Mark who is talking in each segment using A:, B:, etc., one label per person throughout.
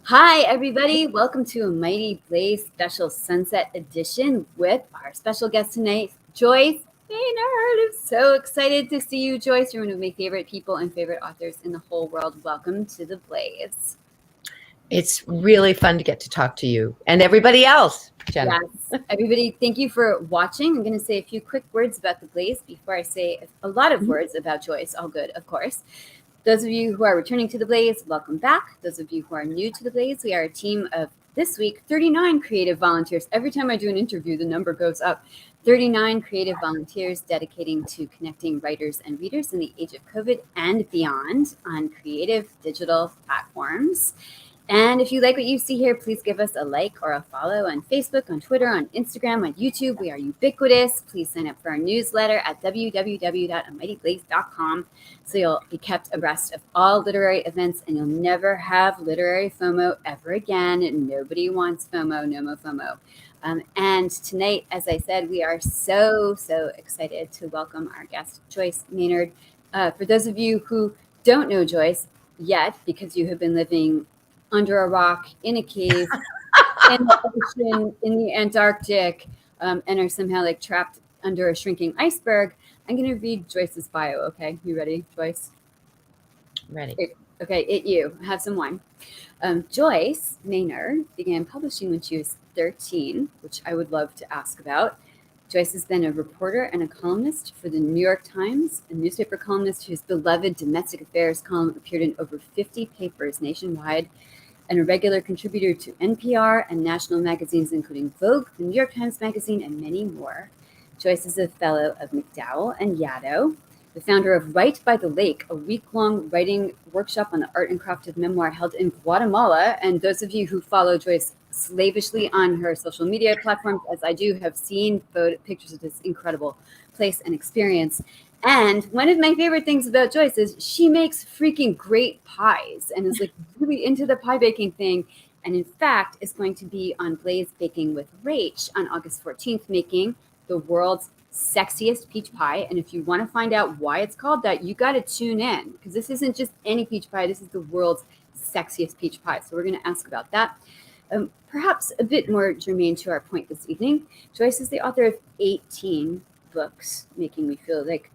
A: Hi, everybody. Welcome to a Mighty Blaze special Sunset edition with our special guest tonight, Joyce Maynard. I'm so excited to see you, Joyce. You're one of my favorite people and favorite authors in the whole world. Welcome to the Blaze.
B: It's really fun to get to talk to you and everybody else, Jenna.
A: Yes, everybody, thank you for watching. I'm going to say a few quick words about the Blaze before I say a lot of words about Joyce. All good, of course. Those of you who are returning to the Blaze, welcome back. Those of you who are new to the Blaze, we are a team of, this week, 39 creative volunteers. Every time I do an interview, the number goes up. 39 creative volunteers dedicating to connecting writers and readers in the age of COVID and beyond on creative digital platforms. And if you like what you see here, please give us a like or a follow on Facebook, on Twitter, on Instagram, on YouTube. We are ubiquitous. Please sign up for our newsletter at www.amightyblaze.com so you'll be kept abreast of all literary events and you'll never have literary FOMO ever again. Nobody wants FOMO, no more FOMO. And tonight, as I said, we are so excited to welcome our guest, Joyce Maynard. For those of you who don't know Joyce yet, because you have been living under a rock, in a cave, in the ocean, in the Antarctic, and are somehow like trapped under a shrinking iceberg, I'm going to read Joyce's bio, okay? You ready, Joyce?
B: Ready.
A: Okay, you. Have some wine. Joyce Maynard began publishing when she was 13, which I would love to ask about. Joyce has been a reporter and a columnist for the New York Times, a newspaper columnist whose beloved domestic affairs column appeared in over 50 papers nationwide, and a regular contributor to NPR and national magazines, including Vogue, the New York Times Magazine, and many more. Joyce is a fellow of McDowell and Yaddo, the founder of Write by the Lake, a week-long writing workshop on the art and craft of memoir held in Guatemala. And those of you who follow Joyce slavishly on her social media platforms, as I do, have seen pictures of this incredible place and experience. And one of my favorite things about Joyce is she makes freaking great pies and is like really into the pie baking thing. And in fact, is going to be on Blaze Baking with Rach on August 14th, making the world's sexiest peach pie. And if you want to find out why it's called that, you got to tune in, because this isn't just any peach pie. This is the world's sexiest peach pie. So we're going to ask about that. Perhaps a bit more germane to our point this evening, Joyce is the author of 18 books, making me feel like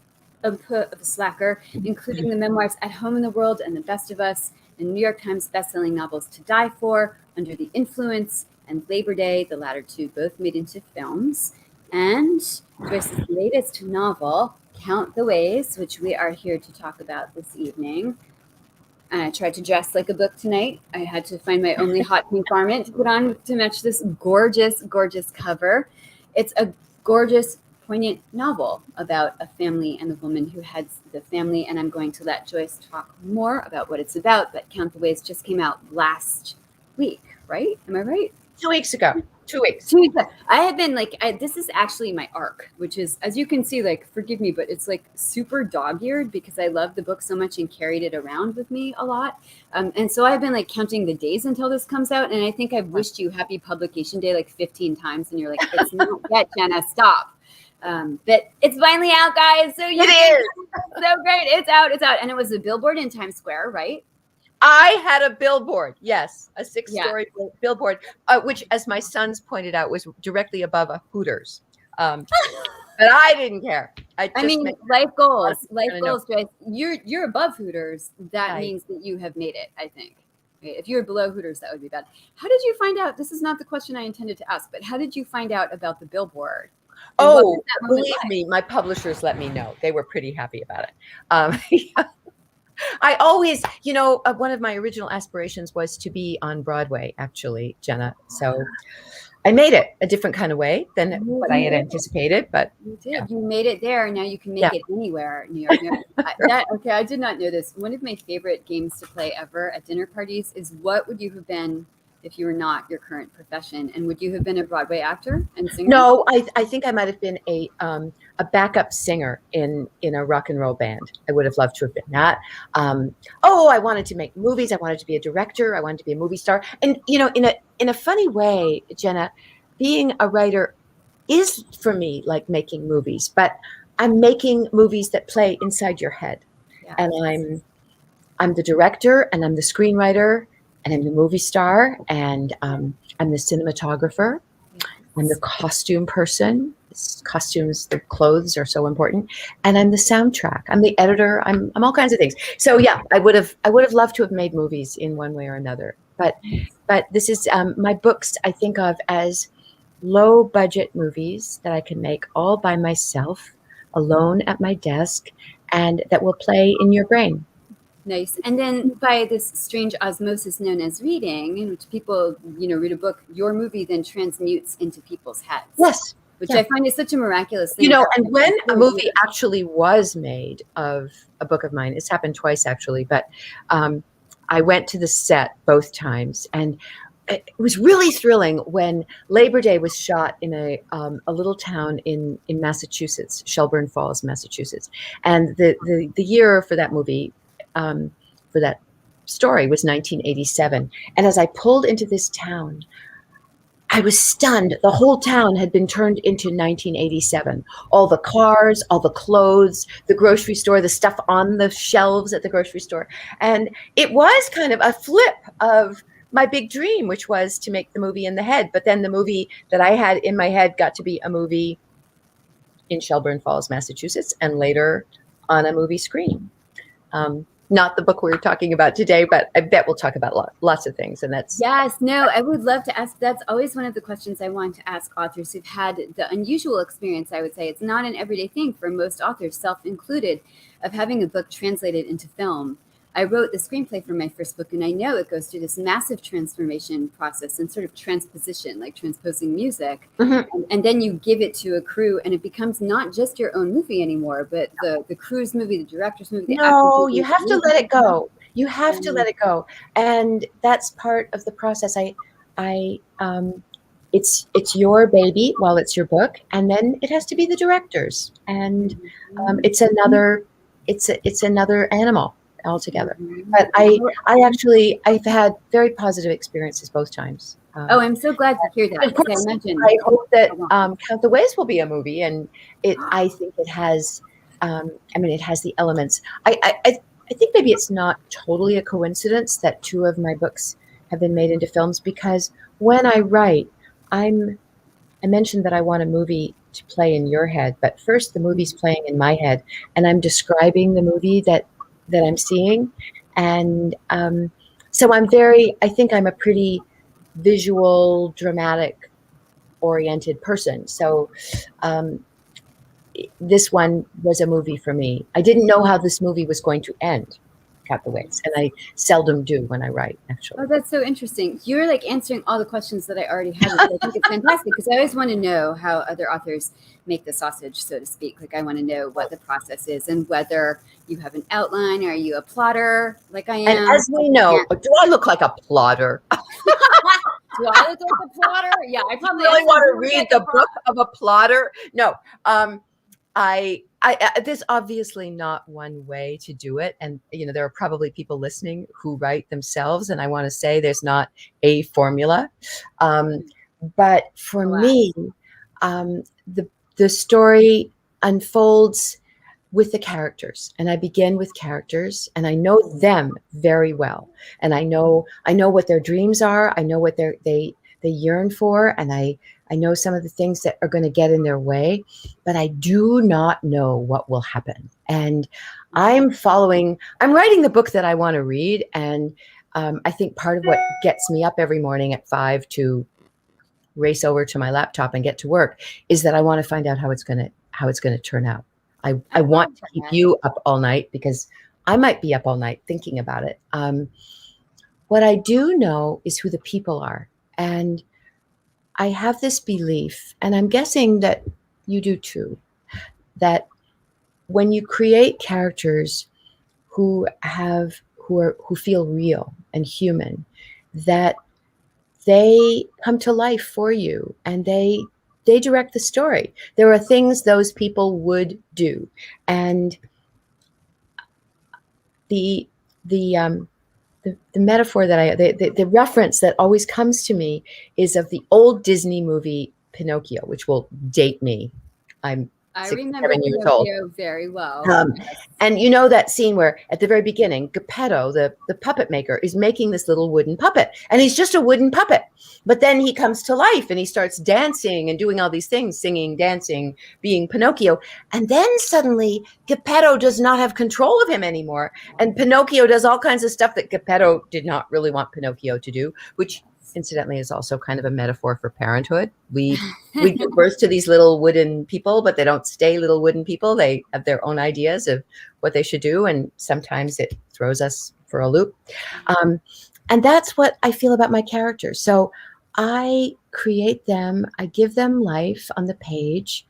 A: a slacker, including the memoirs At Home in the World and The Best of Us, and New York Times bestselling novels To Die For, Under the Influence, and Labor Day, the latter two both made into films. And Joyce's latest novel, Count the Ways, which we are here to talk about this evening. And I tried to dress like a book tonight. I had to find my only hot pink garment to put on to match this gorgeous cover. It's a gorgeous, poignant novel about a family and the woman who heads the family. And I'm going to let Joyce talk more about what it's about. But Count the Ways just came out last week, right? Am I right?
B: 2 weeks ago. 2 weeks.
A: I have been like, this is actually my arc, which is, as you can see, like, forgive me, but it's like super dog-eared because I love the book so much and carried it around with me a lot. And so I've been like counting the days until this comes out. And I think I've wished you happy publication day like 15 times. And you're like, it's not yet, Jenna, stop. But it's finally out, guys. So
B: it is
A: so great. It's out. And it was a billboard in Times Square, right?
B: I had a billboard, yes, a 6-story billboard, which, as my sons pointed out, was directly above a Hooters. But I didn't care.
A: I mean, life goals, Joyce. You're above Hooters. That means that you have made it, I think. If you're below Hooters, that would be bad. How did you find out? This is not the question I intended to ask, but how did you find out about the billboard?
B: Oh, believe me, my publishers let me know. They were pretty happy about it. I always, one of my original aspirations was to be on Broadway, actually, Jenna. So I made it a different kind of way than what I had anticipated. But
A: you did. Yeah. You made it there. Now you can make it anywhere, New York. Okay, I did not know this. One of my favorite games to play ever at dinner parties is, what would you have been if you were not your current profession? And would you have been a Broadway actor and singer?
B: No, I think I might have been a backup singer in a rock and roll band. I would have loved to have been that. I wanted to make movies. I wanted to be a director. I wanted to be a movie star. And in a funny way, Jenna, being a writer is for me like making movies, but I'm making movies that play inside your head. Yes. And I'm the director and I'm the screenwriter and I'm the movie star, and I'm the cinematographer. I'm the costume person. Costumes, the clothes are so important, and I'm the soundtrack. I'm the editor. I'm all kinds of things. So yeah, I would have loved to have made movies in one way or another. But this is my books. I think of as low budget movies that I can make all by myself, alone at my desk, and that will play in your brain.
A: Nice. And then by this strange osmosis known as reading, in which people, read a book, your movie then transmutes into people's heads.
B: Yes.
A: Which I find is such a miraculous thing.
B: And when a movie actually was made of a book of mine, it's happened twice actually, but I went to the set both times, and it was really thrilling when Labor Day was shot in a little town in Massachusetts, Shelburne Falls, Massachusetts. And the year for that movie, for that story, was 1987. And as I pulled into this town, I was stunned. The whole town had been turned into 1987. All the cars, all the clothes, the grocery store, the stuff on the shelves at the grocery store. And it was kind of a flip of my big dream, which was to make the movie in the head. But then the movie that I had in my head got to be a movie in Shelburne Falls, Massachusetts, and later on a movie screen. Not the book we're talking about today, but I bet we'll talk about lots of things. And that's...
A: Yes, no, I would love to ask. That's always one of the questions I want to ask authors who've had the unusual experience, I would say. It's not an everyday thing for most authors, self included, of having a book translated into film. I wrote the screenplay for my first book, and I know it goes through this massive transformation process and sort of transposition, like transposing music. Mm-hmm. And then you give it to a crew, and it becomes not just your own movie anymore, but the crew's movie, the director's movie, the actor's movie.
B: You have to let it go. You have to let it go. And that's part of the process. It's your baby while it's your book, and then it has to be the director's. And it's another animal altogether. But I've had very positive experiences both times.
A: I'm so glad to hear that.
B: Of course, I hope that Count the Ways will be a movie, and I think it has. It has the elements. I think maybe it's not totally a coincidence that two of my books have been made into films, because when I write, I mentioned that I want a movie to play in your head, but first the movie's playing in my head, and I'm describing the movie that I'm seeing. And so I think I'm a pretty visual, dramatic oriented person. So this one was a movie for me. I didn't know how this movie was going to end, Count the Ways, and I seldom do when I write, actually.
A: Oh, that's so interesting. You're like answering all the questions that I already had. I think it's fantastic, because I always want to know how other authors make the sausage, so to speak. Like, I want to know what the process is, and whether you have an outline. Are you a plotter like I am?
B: And as we know, do I look like a plotter?
A: Do I look like a plotter? Yeah, I probably
B: really want to read the book of a plotter. No, there's obviously not one way to do it. And, there are probably people listening who write themselves. And I want to say there's not a formula. But for me, the story unfolds with the characters, and I begin with characters, and I know them very well. And I know what their dreams are. I know what they yearn for. And I know some of the things that are going to get in their way, but I do not know what will happen. And I'm writing the book that I want to read. And I think part of what gets me up every morning at 5 to race over to my laptop and get to work is that I want to find out how it's going to turn out. I want to keep you up all night, because I might be up all night thinking about it. What I do know is who the people are. And I have this belief, and I'm guessing that you do too, that when you create characters who feel real and human, that they come to life for you, and they direct the story. There are things those people would do, and the metaphor that the reference that always comes to me is of the old Disney movie Pinocchio, which will date me. I'm
A: I
B: six,
A: remember
B: 7 years old.
A: Pinocchio very well. Yes.
B: And you know that scene where at the very beginning, Geppetto, the puppet maker, is making this little wooden puppet. And he's just a wooden puppet. But then he comes to life and he starts dancing and doing all these things, singing, dancing, being Pinocchio. And then suddenly Geppetto does not have control of him anymore. And Pinocchio does all kinds of stuff that Geppetto did not really want Pinocchio to do, which incidentally is also kind of a metaphor for parenthood. We give birth to these little wooden people, but they don't stay little wooden people. They have their own ideas of what they should do, and sometimes it throws us for a loop. And that's what I feel about my characters. So I create them, I give them life on the page,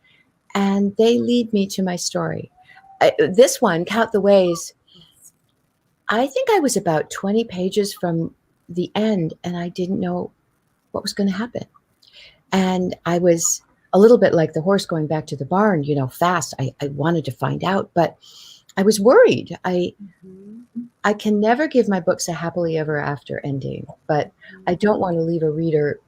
B: and they lead me to my story. This one, Count the Ways, I think I was about 20 pages from the end, and I didn't know what was going to happen. And I was a little bit like the horse going back to the barn, fast. I wanted to find out, but I was worried. I can never give my books a happily ever after ending, but I don't want to leave a reader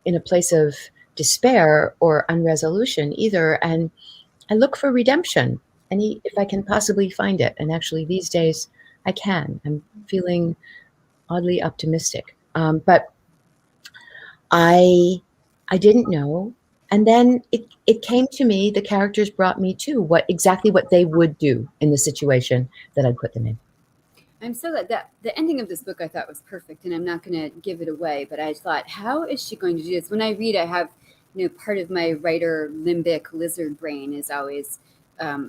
B: in a place of despair or unresolution either. And I look for redemption, and if I can possibly find it. And actually these days I can. I'm feeling oddly optimistic. But I didn't know. And then it came to me, the characters brought me to exactly what they would do in the situation that I'd put them in.
A: I'm so glad that the ending of this book I thought was perfect, and I'm not going to give it away, but I thought, how is she going to do this? When I read, I have, part of my writer limbic lizard brain is always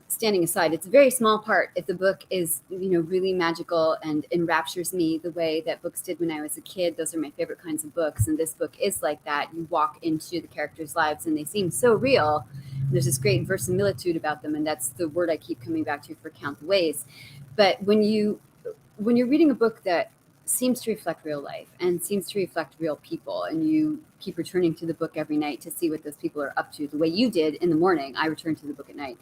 A: standing aside. It's a very small part. If the book is, really magical and enraptures me the way that books did when I was a kid, those are my favorite kinds of books. And this book is like that. You walk into the characters' lives and they seem so real. There's this great verisimilitude about them. And that's the word I keep coming back to for Count the Ways. But when you're reading a book that seems to reflect real life and seems to reflect real people, and you keep returning to the book every night to see what those people are up to, the way you did in the morning, I return to the book at night.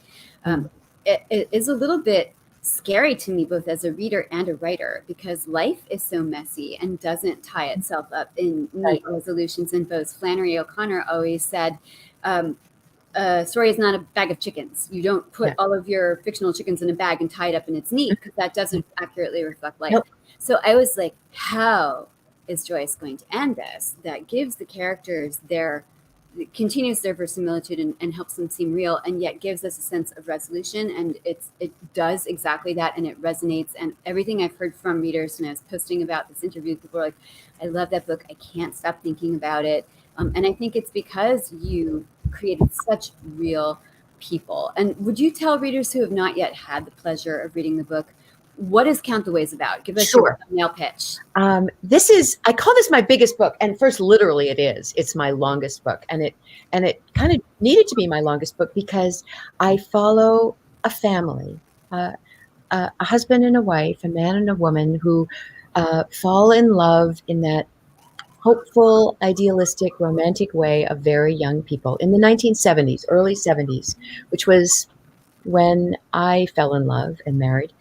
A: It is a little bit scary to me, both as a reader and a writer, because life is so messy and doesn't tie itself up in neat resolutions and bows. Flannery O'Connor always said, a story is not a bag of chickens. You don't put all of your fictional chickens in a bag and tie it up and it's neat, because that doesn't accurately reflect life. Nope. So I was like, how is Joyce going to end this? That gives the characters continues their verisimilitude and helps them seem real, and yet gives us a sense of resolution. And it does exactly that, and it resonates. And everything I've heard from readers, and I was posting about this interview, people are like, I love that book. I can't stop thinking about it. And I think it's because you created such real people. And would you tell readers who have not yet had the pleasure of reading the book, what is Count the Ways about? Give us your thumbnail pitch. I call this my biggest book. And first, literally it is. It's my longest book. And it kind of needed to be my longest book because I follow a family, a husband and a wife, a man and a woman who fall in love in that hopeful, idealistic, romantic way of very young people in the 1970s, early 70s, which was when I fell in love and married.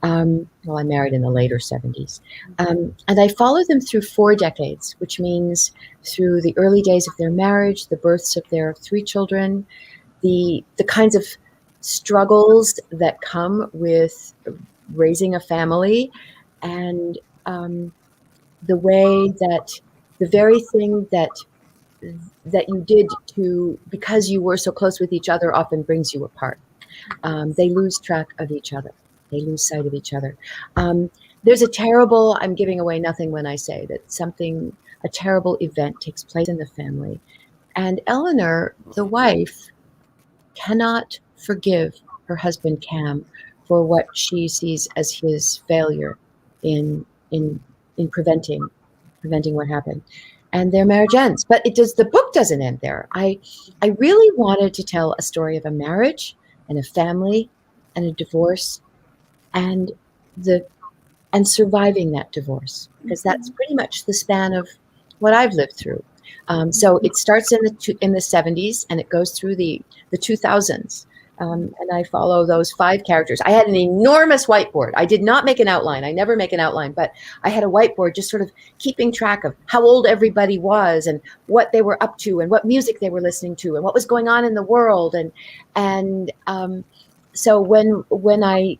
A: I married in the later 70s. And I followed them through 4 decades, which means through the early days of their marriage, the births of their 3 children, the kinds of struggles that come with raising a family, and the way that the very thing that you did because you were so close with each other often brings you apart. They lose track of each other. They lose sight of each other. There's I'm giving away nothing when I say that a terrible event takes place in the family. And Eleanor, the wife, cannot forgive her husband, Cam, for what she sees as his failure in preventing what happened. And their marriage ends. But the book doesn't end there. I really wanted to tell a story of a marriage and a family and a divorce and surviving that divorce, because that's pretty much the span of what I've lived through. So it starts in the 70s and it goes through the 2000s.
B: And I follow those 5 characters. I had an enormous whiteboard. I did not make an outline. I never make an outline, but I had a whiteboard just sort of keeping track of how old everybody was and what they were up to and what music they were listening to and what was going on in the world. And so when I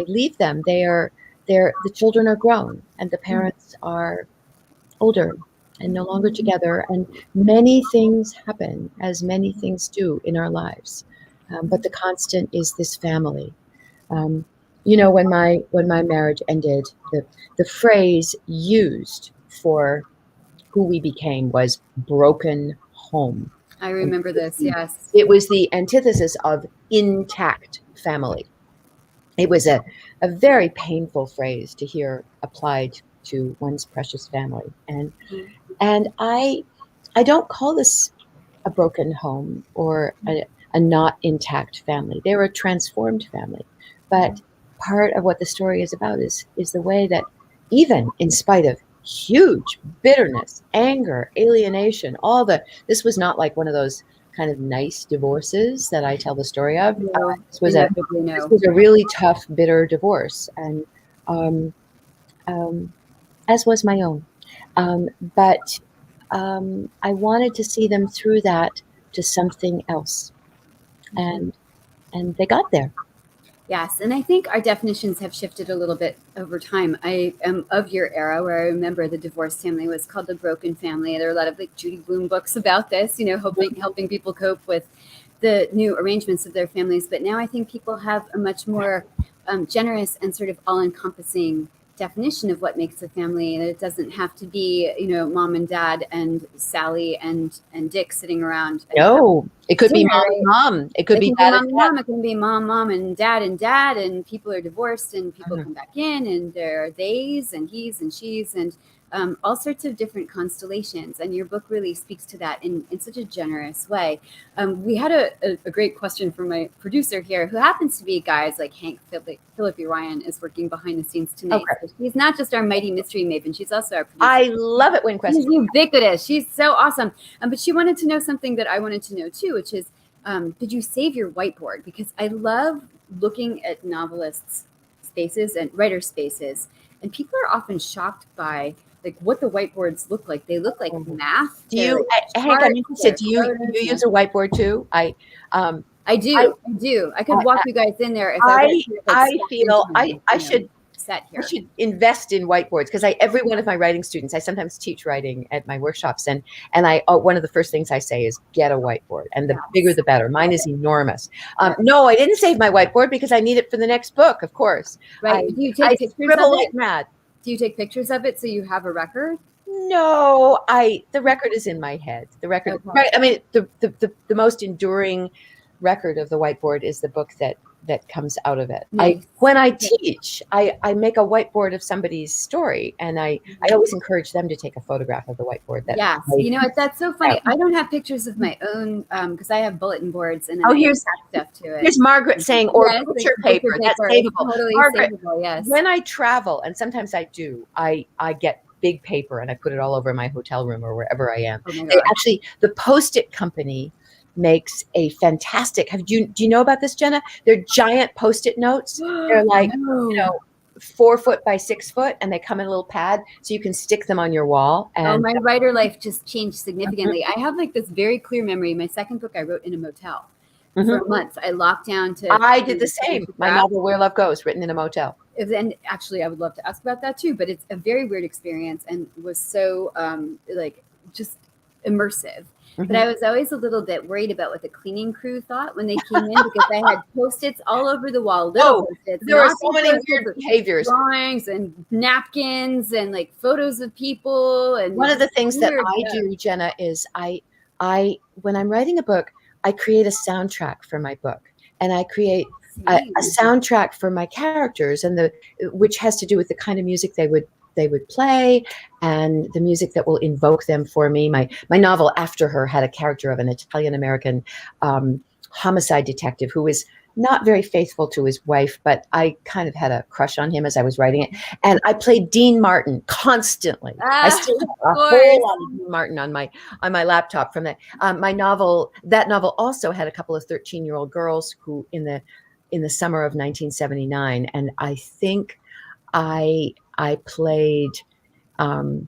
B: leave them, the children are grown and the parents are older and no longer together. And many things happen, as many things do in our lives. But the constant is this family. When my marriage ended, the phrase used for who we became was broken home.
A: I remember this, yes.
B: It was the antithesis of intact family. It was a very painful phrase to hear applied to one's precious family. And I don't call this a broken home or a not intact family. They're a transformed family. But part of what the story is about is the way that even in spite of huge bitterness, anger, alienation, this was not like one of those kind of nice divorces that I tell the story of. This was a really tough, bitter divorce, and as was my own. But I wanted to see them through that to something else. And they got there.
A: Yes, and I think our definitions have shifted a little bit over time. I am of your era where I remember the divorced family was called the broken family. There are a lot of like Judy Blume books about this, helping people cope with the new arrangements of their families. But now I think people have a much more generous and sort of all-encompassing definition of what makes a family, and it doesn't have to be mom and dad and Sally and Dick sitting around.
B: No, it could be mom and mom. It could be dad and
A: mom. It can be mom and dad, and people are divorced and people come back in, and there are theys and he's and she's and all sorts of different constellations. And your book really speaks to that in such a generous way. We had a great question from my producer here, who happens to be guys like Hank Philippi Ryan is working behind the scenes tonight.
B: Okay.
A: So she's not just our mighty mystery maven, she's also our producer.
B: I love it when questions.
A: She's ubiquitous. She's so awesome. But she wanted to know something that I wanted to know too, which is, did you save your whiteboard? Because I love looking at novelists' spaces and writer spaces, and people are often shocked by like what the whiteboards look like. They look like math.
B: Do you, Hank, I'm interested, do you use a whiteboard too? I
A: do. I could walk you guys in there. If
B: I should invest in whiteboards, because every one of my writing students, I sometimes teach writing at my workshops, and one of the first things I say is get a whiteboard, and the bigger the better. Mine is enormous. No, I didn't save my whiteboard because I need it for the next book, of course.
A: Right. Do you take pictures of it?
B: Like mad.
A: Do you take pictures of it so you have a record?
B: No, the record is in my head. The record, okay. Right? I mean, the most enduring record of the whiteboard is the book that comes out of it. Nice. When I teach, I make a whiteboard of somebody's story, and I always encourage them to take a photograph of the whiteboard.
A: That's so funny. I don't have pictures of my own because I have bulletin boards and
B: here's
A: stuff to it.
B: Here's Margaret saying, picture paper. That's savable.
A: Totally
B: Margaret,
A: savable, yes.
B: When I travel, and sometimes I do, I get big paper and I put it all over my hotel room or wherever I am. Actually, the Post-it company makes a fantastic. Do you know about this, Jenna? They're giant Post-it notes. They're like 4 foot by 6 foot, and they come in a little pad, so you can stick them on your wall. And
A: my writer life just changed significantly. I have like this very clear memory. My second book I wrote in a motel for months. I locked down to.
B: I did the same. My novel Where Love Goes, written in a motel.
A: And actually, I would love to ask about that too. But it's a very weird experience, and was so just immersive. But I was always a little bit worried about what the cleaning crew thought when they came in, because I had Post-its all over the wall. Post-its.
B: There were so many weird behaviors.
A: Drawings and napkins and like photos of people. And
B: one of the things that I do, Jenna, is I when I'm writing a book, I create a soundtrack for my book, and I create a soundtrack for my characters, and which has to do with the kind of music they would play and the music that will invoke them for me. My novel After Her had a character of an Italian-American homicide detective who was not very faithful to his wife, but I kind of had a crush on him as I was writing it. And I played Dean Martin constantly. I still have a whole lot of Dean Martin on my laptop from that. That novel also had a couple of 13-year-old girls who in the summer of 1979, and I think I played the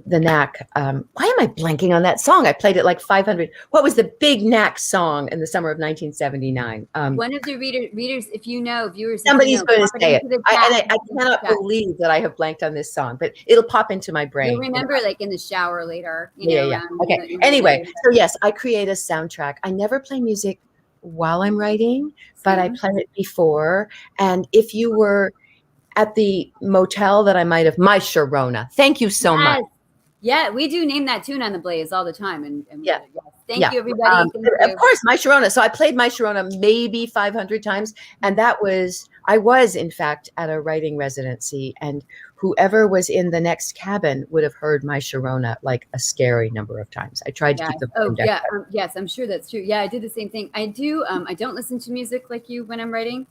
B: Knack. Why am I blanking on that song? I played it like 500. What was the big Knack song in the summer of 1979?
A: One of the readers, if you know, viewers,
B: somebody's going to say it. I
A: I
B: cannot believe that I have blanked on this song, but it'll pop into my brain.
A: You'll remember, like in the shower later.
B: Yeah. Okay. Anyway, so yes, I create a soundtrack. I never play music while I'm writing, but I play it before. And if you were at the motel that I might have, My Sharona. Thank you so much.
A: Yeah, we do name that tune on the Blaze all the time. And
B: yeah.
A: Thank you, everybody.
B: Of course, My Sharona. So I played My Sharona maybe 500 times. And I was, in fact, at a writing residency. And whoever was in the next cabin would have heard My Sharona like a scary number of times. I tried to keep them
A: yes, I'm sure that's true. Yeah, I did the same thing. I do. I don't listen to music like you when I'm writing.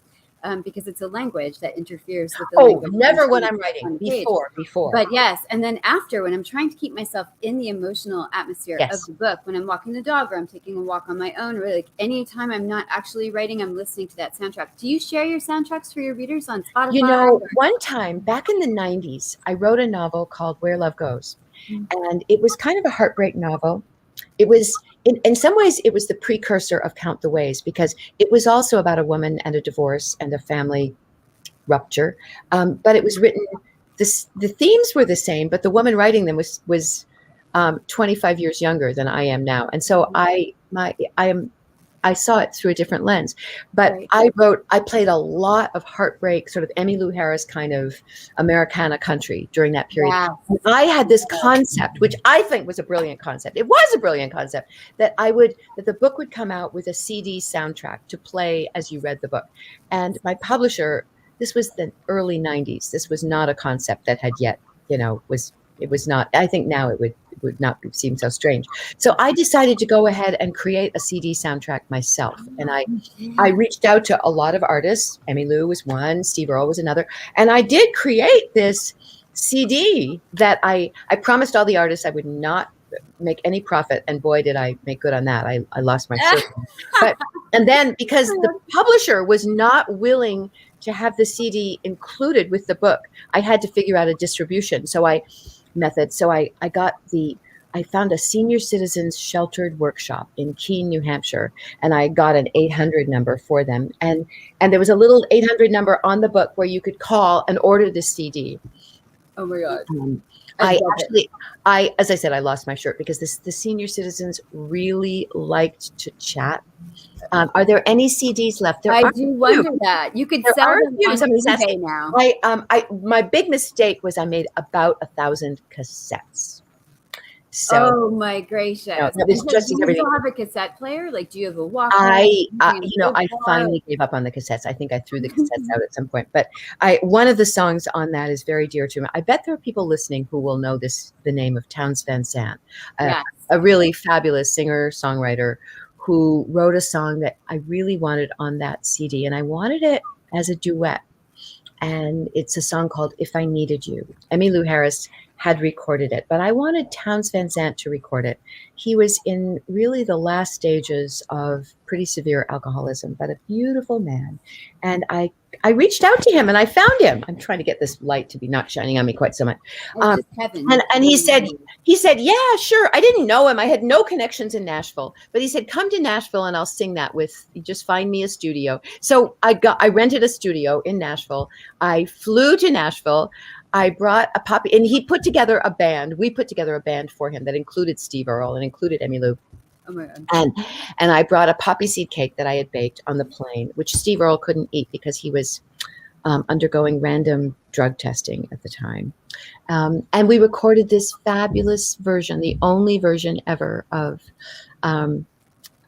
A: Because it's a language that interferes with the language.
B: Never when I'm writing. Before.
A: But yes, and then after, when I'm trying to keep myself in the emotional atmosphere of the book, when I'm walking the dog or I'm taking a walk on my own, or like anytime I'm not actually writing, I'm listening to that soundtrack. Do you share your soundtracks for your readers on Spotify?
B: You know, one time back in the 90s, I wrote a novel called Where Love Goes. And it was kind of a heartbreak novel. It was, in some ways, it was the precursor of Count the Ways, because it was also about a woman and a divorce and a family rupture. But it was written, the themes were the same, but the woman writing them was 25 years younger than I am now. And so I saw it through a different lens, but I played a lot of heartbreak, sort of Emmylou Harris kind of Americana country during that period.
A: Wow.
B: I had this concept, which I think was a brilliant concept. It was a brilliant concept that the book would come out with a CD soundtrack to play as you read the book. And my publisher, this was the early 90s. This was not a concept that had yet, it was not, I think now it would not seem so strange. So I decided to go ahead and create a CD soundtrack myself. And I reached out to a lot of artists. Emmylou was one, Steve Earle was another. And I did create this CD that I promised all the artists I would not make any profit. And boy, did I make good on that. I lost my shirt. And then because the publisher was not willing to have the CD included with the book, I had to figure out a distribution. So I found a senior citizens sheltered workshop in Keene, New Hampshire, and I got an 800 number for them. And there was a little 800 number on the book where you could call and order the CD.
A: Oh my God.
B: As I said, I lost my shirt because the senior citizens really liked to chat. Are there any CDs left?
A: I do wonder that. You could sell them on eBay now.
B: My big mistake was I made about 1,000 cassettes. So,
A: oh my gracious!
B: No, it was just
A: do you
B: everything.
A: Have a cassette player? Like, do you have a Walkman?
B: I finally gave up on the cassettes. I think I threw the cassettes out at some point. But one of the songs on that is very dear to me. I bet there are people listening who will know the name of Townes Van Sant, a really fabulous singer songwriter who wrote a song that I really wanted on that CD, and I wanted it as a duet. And it's a song called "If I Needed You." Emmylou Harris had recorded it, but I wanted Townes Van Sant to record it. He was in really the last stages of pretty severe alcoholism, but a beautiful man. And I reached out to him and I found him. I'm trying to get this light to be not shining on me quite so much. And he said, yeah, sure. I didn't know him. I had no connections in Nashville, but he said, come to Nashville and I'll sing that just find me a studio. So I rented a studio in Nashville. I flew to Nashville. I brought a puppy, and he put together a band. We put together a band for him that included Steve Earle and included Emmylou.
A: Oh my God.
B: And I brought a poppy seed cake that I had baked on the plane, which Steve Earle couldn't eat because he was undergoing random drug testing at the time. And we recorded this fabulous version, the only version ever of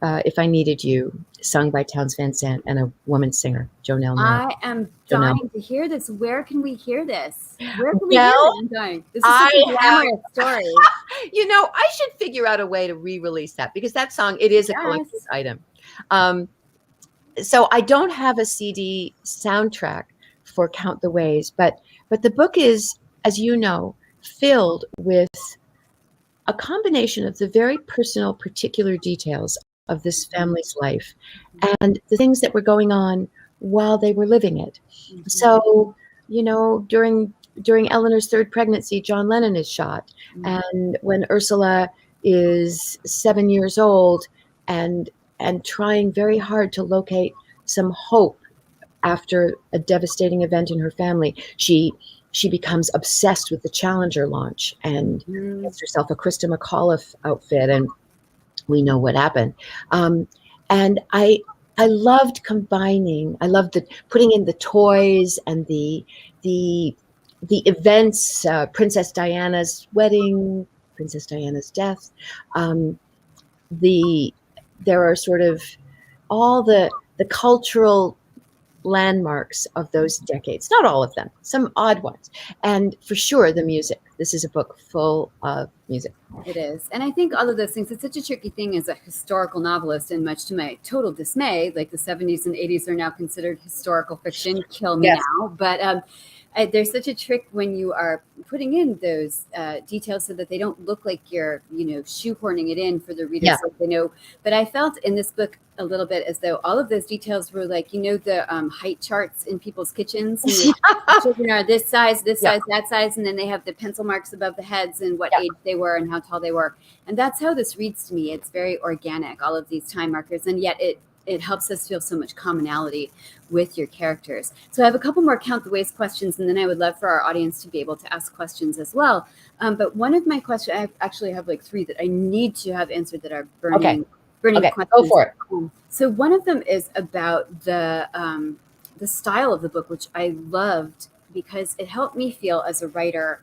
B: If I Needed You, sung by Townes Van Sant and a woman singer, Jonelle.
A: I am dying to hear this. Where can we hear this? Where can we hear it? I'm dying. This is such a glamorous story.
B: I should figure out a way to re-release that because that song, it is a collector's item. so I don't have a CD soundtrack for Count the Ways, but the book is, as you know, filled with a combination of the very personal, particular details of this family's life and the things that were going on while they were living it.
A: Mhm.
B: So, during Eleanor's third pregnancy, John Lennon is shot, and when Ursula is 7 years old, and trying very hard to locate some hope after a devastating event in her family, she becomes obsessed with the Challenger launch and gets herself a Krista McAuliffe outfit, and we know what happened. And I loved combining. I loved putting in the toys and the events. Princess Diana's wedding, Princess Diana's death. Um, there are sort of all the cultural landmarks of those decades. Not all of them, some odd ones, and for sure the music. This is a book full of music.
A: It is. And I think all of those things, it's such a tricky thing as a historical novelist, and much to my total dismay, like the 70s and 80s are now considered historical fiction. Kill me
B: Yes.
A: now. But there's such a trick when you are putting in those details so that they don't look like you're, shoehorning it in for the reader so they know. But I felt in this book a little bit as though all of those details were like, the height charts in people's kitchens. And the children are this size, that size, and then they have the pencil marks above the heads and what age they were and how tall they were. And that's how this reads to me. It's very organic, all of these time markers, and yet it helps us feel so much commonality with your characters. So I have a couple more Count the Ways questions, and then I would love for our audience to be able to ask questions as well. But one of my questions, I actually have like three that I need to have answered that are burning questions.
B: Go for it.
A: So one of them is about the style of the book, which I loved because it helped me feel as a writer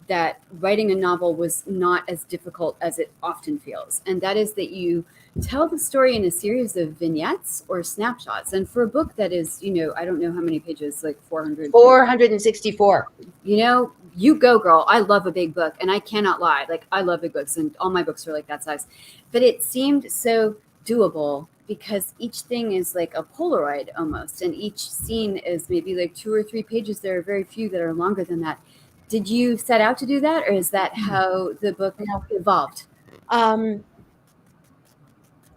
A: that writing a novel was not as difficult as it often feels. And that is that you tell the story in a series of vignettes or snapshots. And for a book that is, I don't know how many pages, like
B: 464.
A: You go, girl. I love a big book, and I cannot lie. Like, I love big books, and all my books are like that size. But it seemed so doable because each thing is like a Polaroid almost, and each scene is maybe like 2 or 3 pages. There are very few that are longer than that. Did you set out to do that, or is that how the book evolved?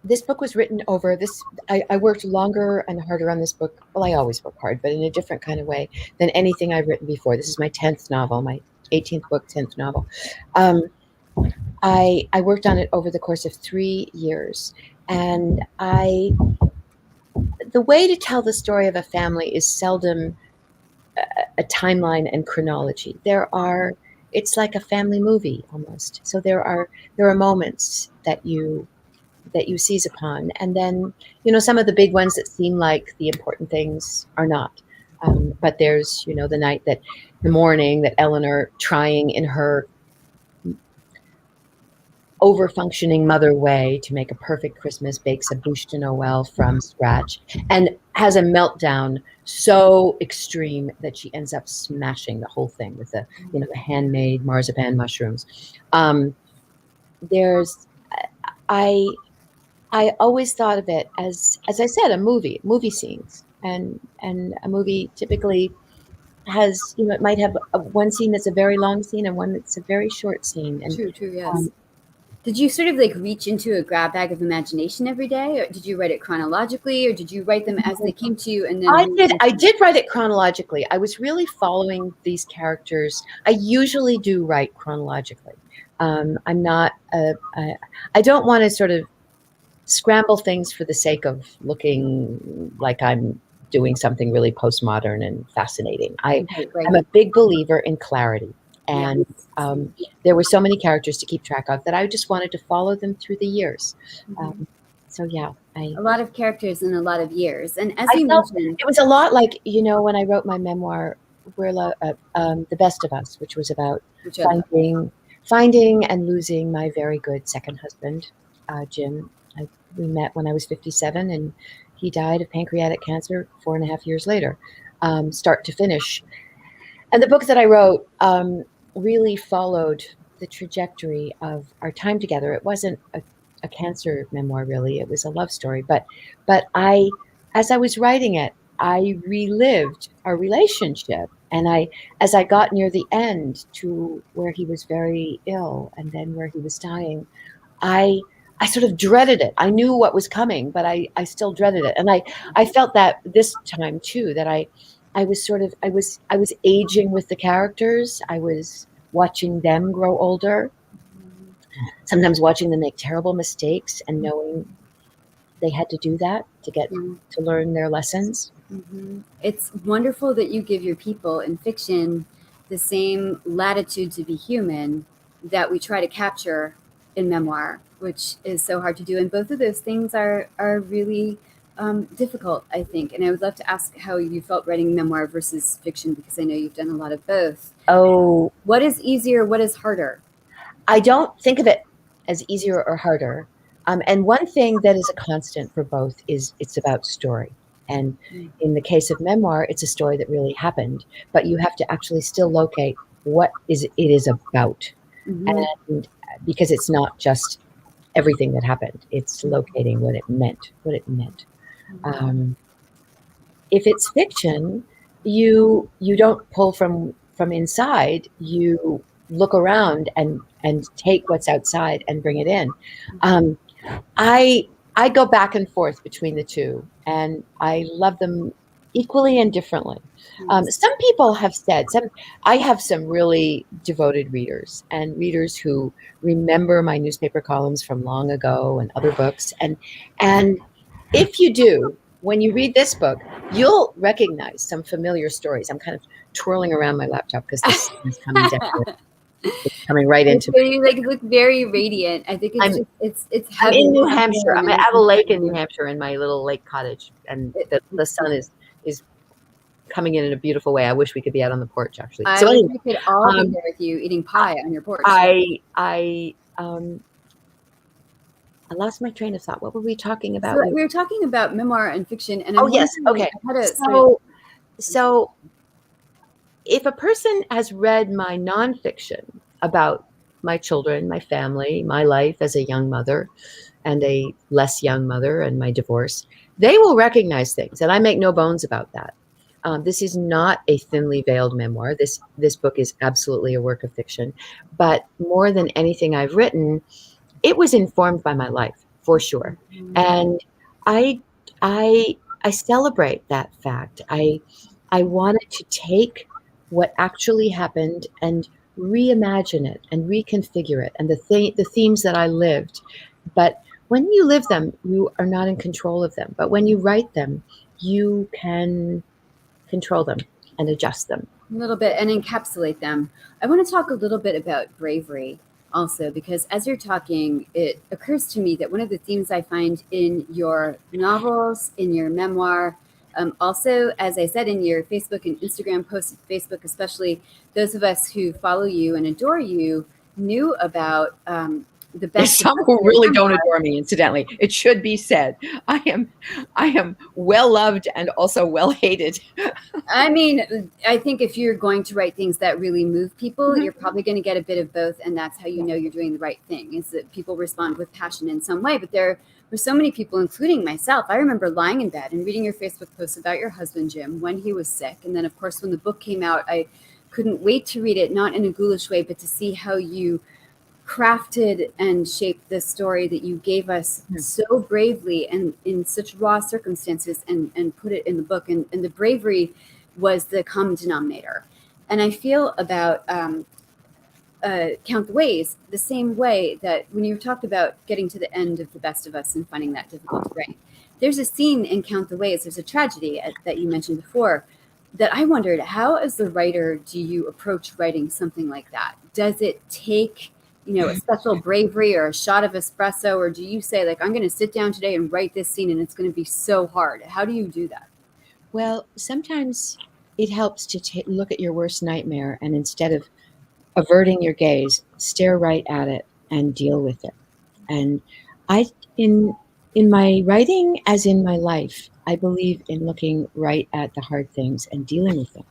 B: This book was written over this. I worked longer and harder on this book. Well, I always work hard, but in a different kind of way than anything I've written before. This is my 10th novel, my 18th book, 10th novel. I worked on it over the course of 3 years. And the way to tell the story of a family is seldom a timeline and chronology. It's like a family movie almost. So there are moments that you seize upon, and then some of the big ones that seem like the important things are not. But there's the morning that Eleanor, trying in her over-functioning mother way to make a perfect Christmas, bakes a bûche de Noël from scratch and has a meltdown so extreme that she ends up smashing the whole thing with the handmade marzipan mushrooms. I always thought of it as I said, a movie scenes, and a movie typically has, it might have one scene that's a very long scene and one that's a very short scene. And
A: true, yes. Did you sort of like reach into a grab bag of imagination every day, or did you write it chronologically, or did you write them as they came to you? And then
B: I did write it chronologically. I was really following these characters. I usually do write chronologically. I'm not. I don't want to sort of scramble things for the sake of looking like I'm doing something really postmodern and fascinating. I'm a big believer in clarity. And there were so many characters to keep track of that I just wanted to follow them through the years. A
A: lot of characters in a lot of years. And as you mentioned,
B: it was a lot like, when I wrote my memoir, The Best of Us, which was about finding and losing my very good second husband, Jim. We met when I was 57, and he died of pancreatic cancer 4.5 years later, start to finish. And the book that I wrote really followed the trajectory of our time together. It wasn't a cancer memoir, really. It was a love story. But I as I was writing it, I relived our relationship. And as I got near the end to where he was very ill and then where he was dying, I I sort of dreaded it. I knew what was coming, but I still dreaded it. And I felt that this time too, that I was sort of I was aging with the characters. I was watching them grow older, sometimes watching them make terrible mistakes and knowing they had to do that to get to learn their lessons.
A: Mm-hmm. It's wonderful that you give your people in fiction the same latitude to be human that we try to capture in memoir, which is so hard to do. And both of those things are really difficult, I think. And I would love to ask how you felt writing memoir versus fiction, because I know you've done a lot of both.
B: Oh,
A: What is easier? What is harder?
B: I don't think of it as easier or harder. And one thing that is a constant for both is it's about story. And in the case of memoir, it's a story that really happened, but you have to actually still locate what it is about.
A: Mm-hmm.
B: And because it's not just everything that happened, it's locating what it meant, if it's fiction, you don't pull from inside. You look around and take what's outside and bring it in. I go back and forth between the two, and I love them equally and differently. Some people have said, I have some really devoted readers and readers who remember my newspaper columns from long ago and other books. And if you do, when you read this book, you'll recognize some familiar stories. I'm kind of twirling around my laptop because the sun is coming down. It's coming right into me.
A: You look very radiant. I think it's
B: I'm in New Hampshire. I'm at a lake in New Hampshire in my little lake cottage, and the sun is coming in a beautiful way. I wish we could be out on the porch, actually.
A: So anyway, we could all be there with you eating pie on your porch.
B: I lost my train of thought. What were we talking about?
A: So we were talking about memoir and fiction. And
B: yes, okay. So if a person has read my nonfiction about my children, my family, my life as a young mother and a less young mother and my divorce, they will recognize things. And I make no bones about that. This is not a thinly veiled memoir. This book is absolutely a work of fiction. But more than anything I've written, it was informed by my life, for sure. And I celebrate that fact. I wanted to take what actually happened and reimagine it and reconfigure it and the themes that I lived. But when you live them, you are not in control of them. But when you write them, you can control them and adjust them
A: a little bit and encapsulate them. I want to talk a little bit about bravery also, because as you're talking, it occurs to me that one of the themes I find in your novels, in your memoir, also, as I said, in your Facebook and Instagram posts, Facebook especially, those of us who follow you and adore you knew about the best.
B: There's some who really don't adore me, incidentally. It should be said. I am well loved and also well hated.
A: I mean, I think if you're going to write things that really move people, you're probably going to get a bit of both, and that's how you know you're doing the right thing, is that people respond with passion in some way. But there were so many people, including myself. I remember lying in bed and reading your Facebook posts about your husband, Jim, when he was sick. And then, of course, when the book came out, I couldn't wait to read it, not in a ghoulish way, but to see how you crafted and shaped the story that you gave us so bravely and in such raw circumstances and put it in the book. And the bravery was the common denominator. And I feel about Count the Ways the same way that when you talked about getting to the end of The Best of Us and finding that difficult to write, there's a scene in Count the Ways, there's a tragedy that you mentioned before, that I wondered, how as the writer do you approach writing something like that? Does it take a special bravery or a shot of espresso, or do you say, like, I'm going to sit down today and write this scene and it's going to be so hard? How do you do that?
B: Well, sometimes it helps to look at your worst nightmare and instead of averting your gaze, stare right at it and deal with it. And in my writing, as in my life, I believe in looking right at the hard things and dealing with them.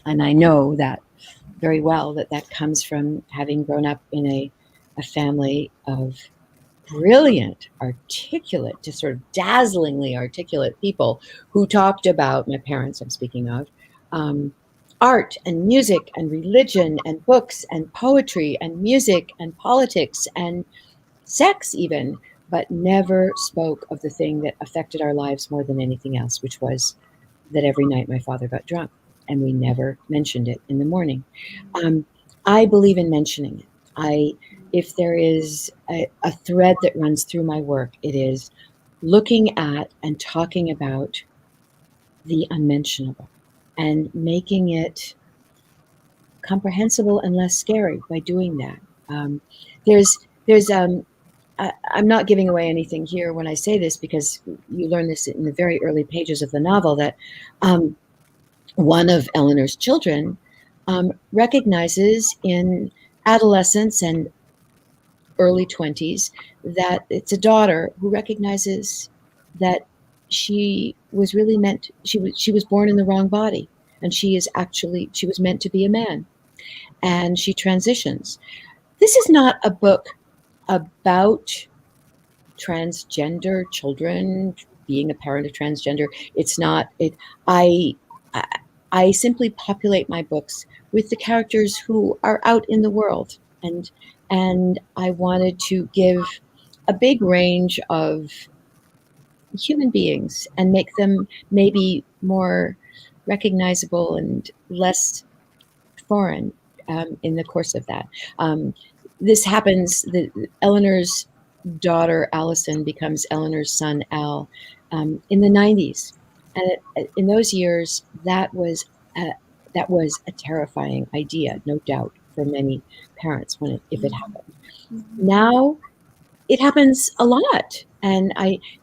B: And I know that very well that comes from having grown up in a family of brilliant, articulate, just sort of dazzlingly articulate people who talked about, my parents I'm speaking of, art and music and religion and books and poetry and music and politics and sex even, but never spoke of the thing that affected our lives more than anything else, which was that every night my father got drunk and we never mentioned it in the morning. I believe in mentioning it. If there is a thread that runs through my work, it is looking at and talking about the unmentionable and making it comprehensible and less scary by doing that. I'm not giving away anything here when I say this, because you learn this in the very early pages of the novel, that one of Eleanor's children recognizes in adolescence and early 20s that it's a daughter who recognizes that she was really meant, she was born in the wrong body, and she was meant to be a man, and she transitions. This is not a book about transgender children, being a parent of transgender. It's not. I simply populate my books with the characters who are out in the world, and I wanted to give a big range of human beings and make them maybe more recognizable and less foreign in the course of that. This happens, Eleanor's daughter Allison becomes Eleanor's son Al in the 90s. And in those years, that was a terrifying idea, no doubt, for many parents if it happened.
A: Mm-hmm.
B: Now it happens a lot. And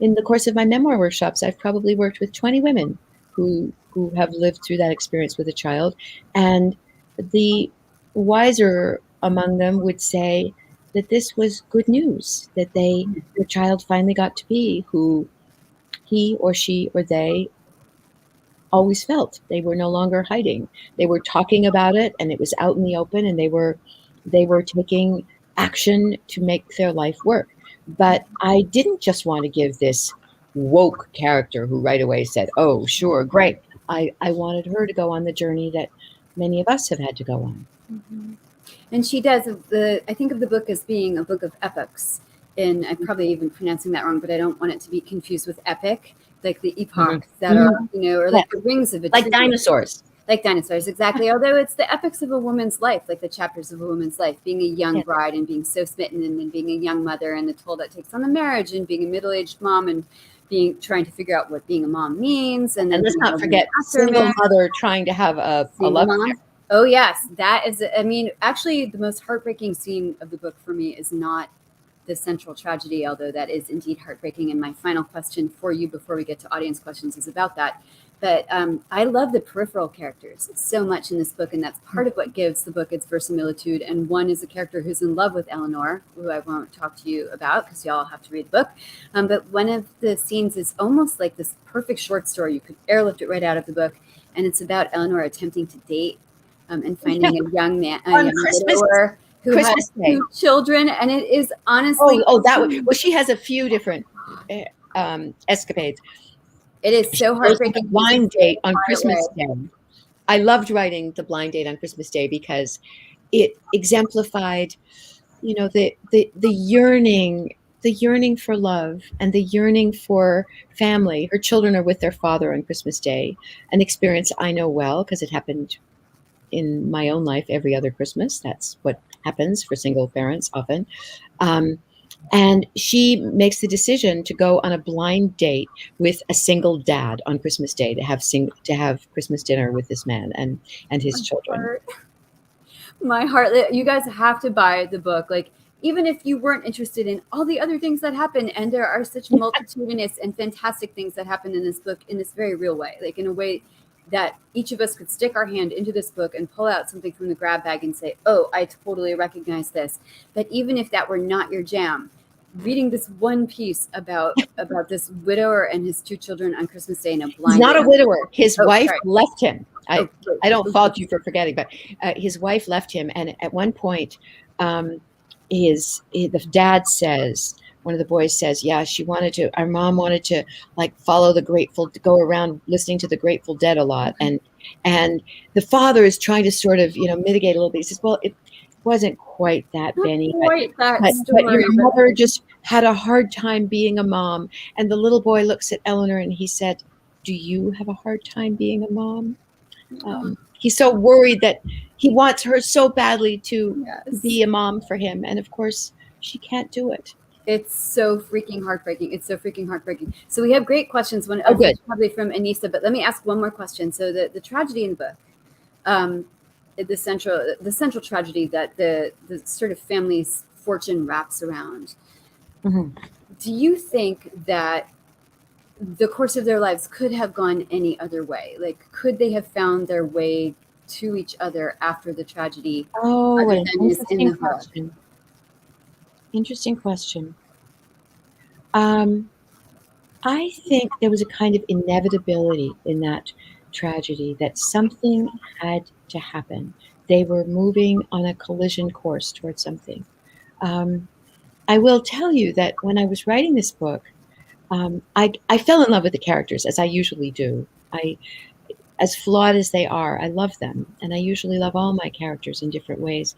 B: in the course of my memoir workshops, I've probably worked with 20 women who have lived through that experience with a child. And the wiser among them would say that this was good news, that their child finally got to be who he or she or they always felt. They were no longer hiding. They were talking about it, and it was out in the open, and they were taking action to make their life work. But I didn't just want to give this woke character who right away said, "Oh, sure, great." I wanted her to go on the journey that many of us have had to go on.
A: Mm-hmm. And she does. I think of the book as being a book of epochs. And I'm probably even pronouncing that wrong, but I don't want it to be confused with epic, like the epochs that are, or like the rings of a
B: like
A: tree.
B: dinosaurs.
A: Like dinosaurs, exactly. Although it's the epics of a woman's life, like the chapters of a woman's life, being a young bride and being so smitten, and then being a young mother, and the toll that takes on the marriage, and being a middle-aged mom, and trying to figure out what being a mom means. And
B: let's not forget single mother trying to have a love affair.
A: Oh yes, that is. I mean, actually, the most heartbreaking scene of the book for me is not the central tragedy, although that is indeed heartbreaking. And my final question for you before we get to audience questions is about that. But I love the peripheral characters so much in this book, and that's part of what gives the book its verisimilitude. And one is a character who's in love with Eleanor, who I won't talk to you about because y'all have to read the book. But one of the scenes is almost like this perfect short story. You could airlift it right out of the book, and it's about Eleanor attempting to date and finding a young man, a young widower who has two children, and it is honestly
B: she has a few different escapades.
A: It is so heartbreaking.
B: Blind date on Christmas Day. I loved writing the blind date on Christmas Day because it exemplified, the yearning for love and the yearning for family. Her children are with their father on Christmas Day, an experience I know well because it happened in my own life every other Christmas. That's what happens for single parents often. And she makes the decision to go on a blind date with a single dad on Christmas Day to have Christmas dinner with this man and his children.
A: My heart, you guys have to buy the book. Like, even if you weren't interested in all the other things that happen, and there are such multitudinous and fantastic things that happen in this book in this very real way, like in a way that each of us could stick our hand into this book and pull out something from the grab bag and say, "Oh, I totally recognize this." But even if that were not your jam, reading this one piece about this widower and his two children on Christmas Day in a blind.
B: He's not a widower. His wife left him. I don't fault you for forgetting, but his wife left him, and at one point, the dad says, one of the boys says, yeah, our mom wanted to like follow go around listening to the Grateful Dead a lot. And the father is trying to sort of, mitigate a little bit. He says, well, it wasn't quite that,
A: Not
B: Benny,
A: quite that
B: but
A: story.
B: your mother just had a hard time being a mom. And the little boy looks at Eleanor and he said, do you have a hard time being a mom? He's so worried that he wants her so badly to be a mom for him. And of course, she can't do it.
A: It's so freaking heartbreaking. It's so freaking heartbreaking. So we have great questions. One
B: good.
A: probably from Anissa, but let me ask one more question. So the tragedy in the book, the central tragedy that the sort of family's fortune wraps around.
B: Mm-hmm.
A: Do you think that the course of their lives could have gone any other way? Like, could they have found their way to each other after the tragedy?
B: Oh, what an interesting question. Interesting question. I think there was a kind of inevitability in that tragedy that something had to happen. They were moving on a collision course towards something. I will tell you that when I was writing this book, I fell in love with the characters, as I usually do. As flawed as they are, I love them, and I usually love all my characters in different ways.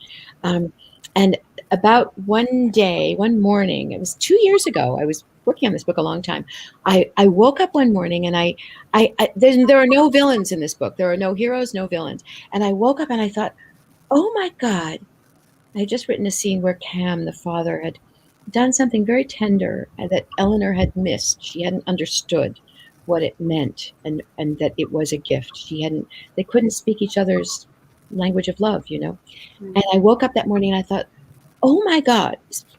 B: And about one morning, it was 2 years ago, I was working on this book a long time. I woke up one morning and there are no villains in this book. There are no heroes, no villains. And I woke up and I thought, oh my God, I had just written a scene where Cam, the father, had done something very tender that Eleanor had missed. She hadn't understood what it meant and that it was a gift. They couldn't speak each other's language of love, Mm-hmm. And I woke up that morning and I thought, oh my God,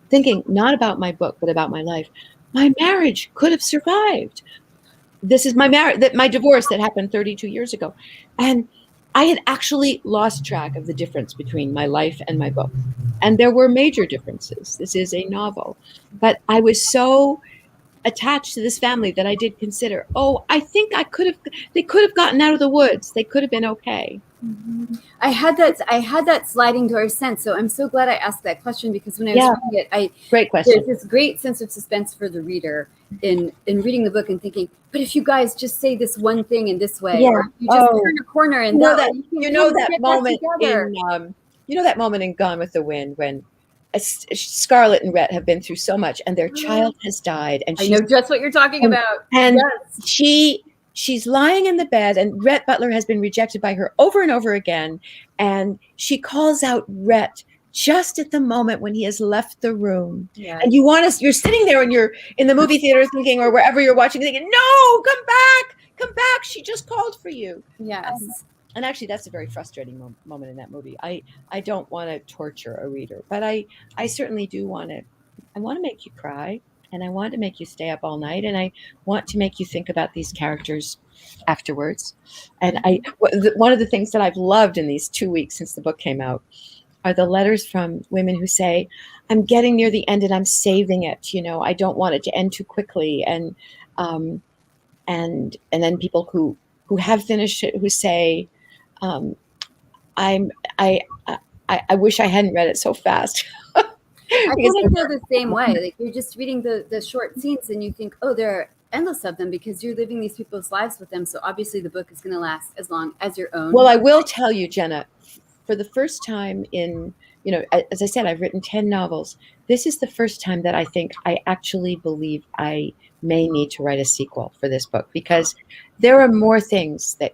B: thinking not about my book, but about my life. My marriage could have survived. This is my divorce that happened 32 years ago. And I had actually lost track of the difference between my life and my book. And there were major differences. This is a novel. But I was so attached to this family that I did consider, I think they could have gotten out of the woods. They could have been okay.
A: Mm-hmm. I had that sliding door sense. So I'm so glad I asked that question, because when I was reading it,
B: great question.
A: There's this great sense of suspense for the reader in reading the book and thinking, but if you guys just say this one thing in this way, or you just turn a corner and
B: that moment in Gone with the Wind when Scarlett and Rhett have been through so much, and their child has died, and
A: I know just what you're talking about.
B: And she's lying in the bed, and Rhett Butler has been rejected by her over and over again, and she calls out Rhett just at the moment when he has left the room.
A: Yeah.
B: And you're sitting there and you're in the movie theater thinking, or wherever you're watching, thinking, no, come back. She just called for you.
A: Yes.
B: And actually, that's a very frustrating moment in that movie. I don't want to torture a reader, but I certainly do want to make you cry, and I want to make you stay up all night, and I want to make you think about these characters afterwards. And one of the things that I've loved in these 2 weeks since the book came out are the letters from women who say, I'm getting near the end and I'm saving it. I don't want it to end too quickly. And then people who have finished it, who say, I wish I hadn't read it so fast.
A: I kind of feel the same way. Like, you're just reading the short scenes and you think, there are endless of them, because you're living these people's lives with them. So obviously the book is going to last as long as your own.
B: Well, I will tell you, Jenna, for the first time in, as I said, I've written 10 novels. This is the first time that I think I actually believe I may need to write a sequel for this book, because there are more things that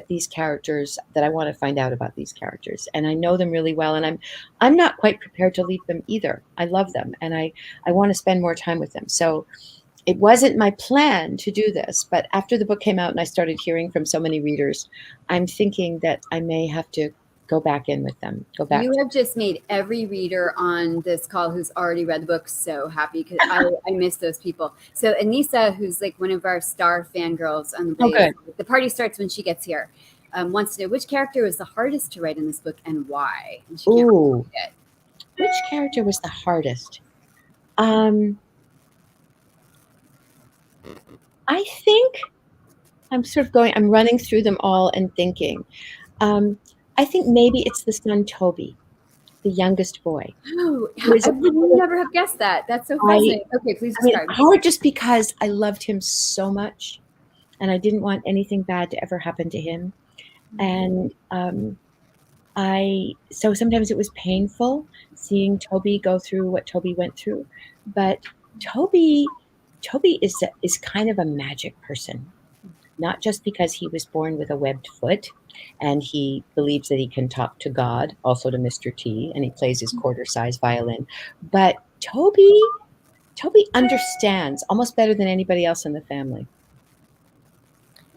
B: these characters, that I want to find out about these characters, and I know them really well, and I'm not quite prepared to leave them either. I love them, and I want to spend more time with them. So it wasn't my plan to do this, but after the book came out and I started hearing from so many readers, I'm thinking that I may have to go back in with them. You
A: have just made every reader on this call who's already read the book so happy, because I miss those people. So Anissa, who's like one of our star fangirls on the Blaze, the party starts when she gets here, wants to know which character was the hardest to write in this book and why. And she can't read it.
B: Which character was the hardest? I think I'm running through them all and thinking. I think maybe it's the son Toby, the youngest boy.
A: Oh,
B: Who is
A: I would never have guessed that. That's so fascinating. Okay, please
B: I mean,
A: describe.
B: hard just because I loved him so much, and I didn't want anything bad to ever happen to him. And so sometimes it was painful seeing Toby go through what Toby went through, but Toby is kind of a magic person, not just because he was born with a webbed foot and he believes that he can talk to God, also to Mr. T, and he plays his quarter-size violin, but Toby understands almost better than anybody else in the family.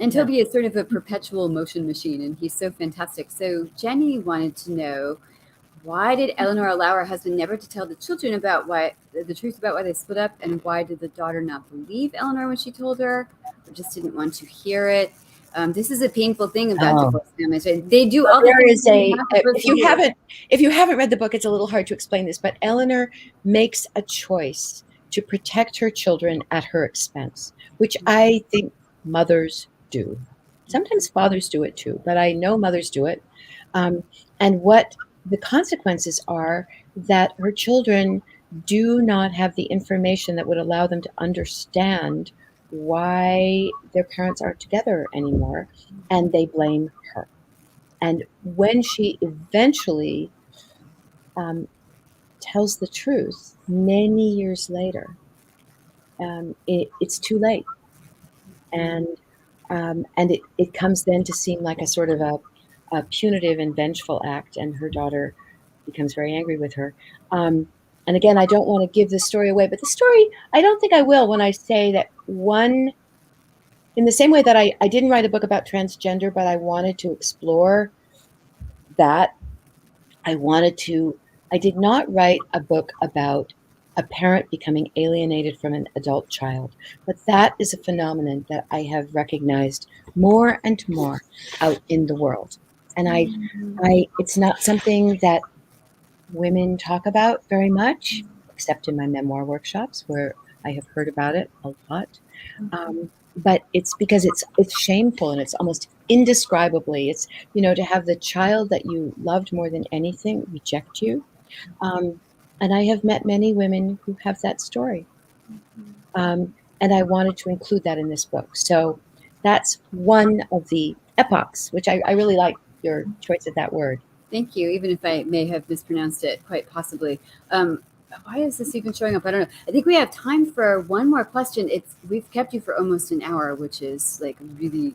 A: And Toby is sort of a perpetual motion machine, and he's so fantastic. So Jenny wanted to know, why did Eleanor allow her husband never to tell the children about the truth about why they split up, and why did the daughter not believe Eleanor when she told her, or just didn't want to hear it? This is a painful thing about divorced families. Right? They do all the things.
B: If you haven't read the book, it's a little hard to explain this, but Eleanor makes a choice to protect her children at her expense, which I think mothers do. Sometimes fathers do it too, but I know mothers do it. And what the consequences are that her children do not have the information that would allow them to understand why their parents aren't together anymore, and they blame her. And when she eventually tells the truth many years later, it's too late. And it comes then to seem like a sort of a punitive and vengeful act, and her daughter becomes very angry with her. And again, I don't want to give this story away, but the story, I don't think I will when I say that in the same way that I didn't write a book about transgender, but I wanted to explore that. I did not write a book about a parent becoming alienated from an adult child, but that is a phenomenon that I have recognized more and more out in the world. And it's not something that women talk about very much, except in my memoir workshops where I have heard about it a lot. But it's because it's shameful, and it's almost indescribably. It's, to have the child that you loved more than anything reject you. And I have met many women who have that story. And I wanted to include that in this book. So that's one of the epochs, which I really like your choice of that word.
A: Thank you, even if I may have mispronounced it, quite possibly. Why is this even showing up? I don't know. I think we have time for one more question. We've kept you for almost an hour, which is really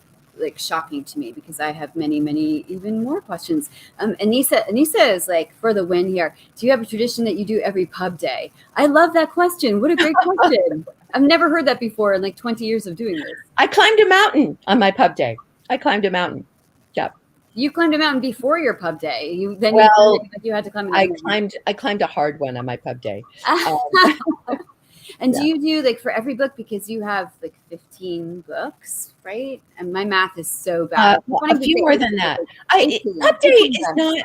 A: shocking to me, because I have many, many even more questions. Anissa is for the win here. Do you have a tradition that you do every pub day? I love that question. What a great question. I've never heard that before in 20 years of doing this.
B: I climbed a mountain on my pub day. I climbed a mountain. Yep.
A: You climbed a mountain before your pub day. You had to climb.
B: I climbed a hard one on my pub day.
A: And do you do for every book, because you have 15 books, right? And my math is so bad.
B: A few more than that. Pub day is not.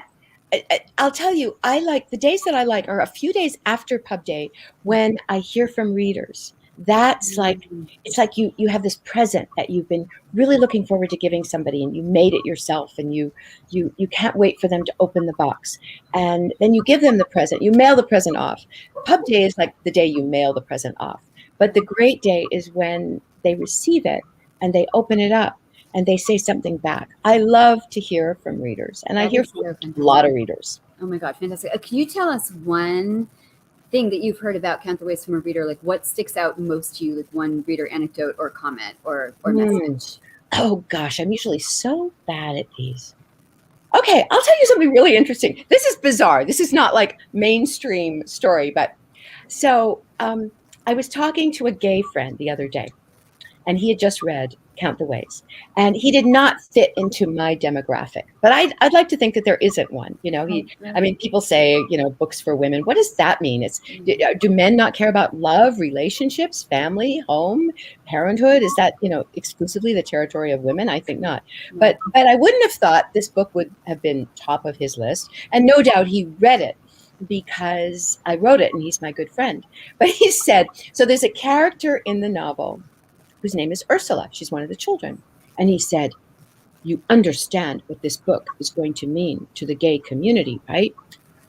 B: I'll tell you, I like the days that I like are a few days after pub day when I hear from readers. That's it's like you have this present that you've been really looking forward to giving somebody, and you made it yourself, and you can't wait for them to open the box, and then you give them the present, you mail the present off. Pub day is like the day you mail the present off, but the great day is when they receive it and they open it up and they say something back. I love to hear from readers, and I hear from a lot of readers.
A: Oh my God, fantastic. Can you tell us one thing that you've heard about Count the Ways from a reader? What sticks out most to you, one reader anecdote or comment or message?
B: Oh gosh, I'm usually so bad at these. Okay, I'll tell you something really interesting. This is bizarre. This is not mainstream story, but so I was talking to a gay friend the other day, and he had just read Count the Ways, and he did not fit into my demographic. But I'd like to think that there isn't one. People say, books for women. What does that mean? Do men not care about love, relationships, family, home, parenthood? Is that exclusively the territory of women? I think not. But I wouldn't have thought this book would have been top of his list, and no doubt he read it because I wrote it, and he's my good friend. But he said, so there's a character in the novel whose name is Ursula. She's one of the children. And he said, you understand what this book is going to mean to the gay community, right?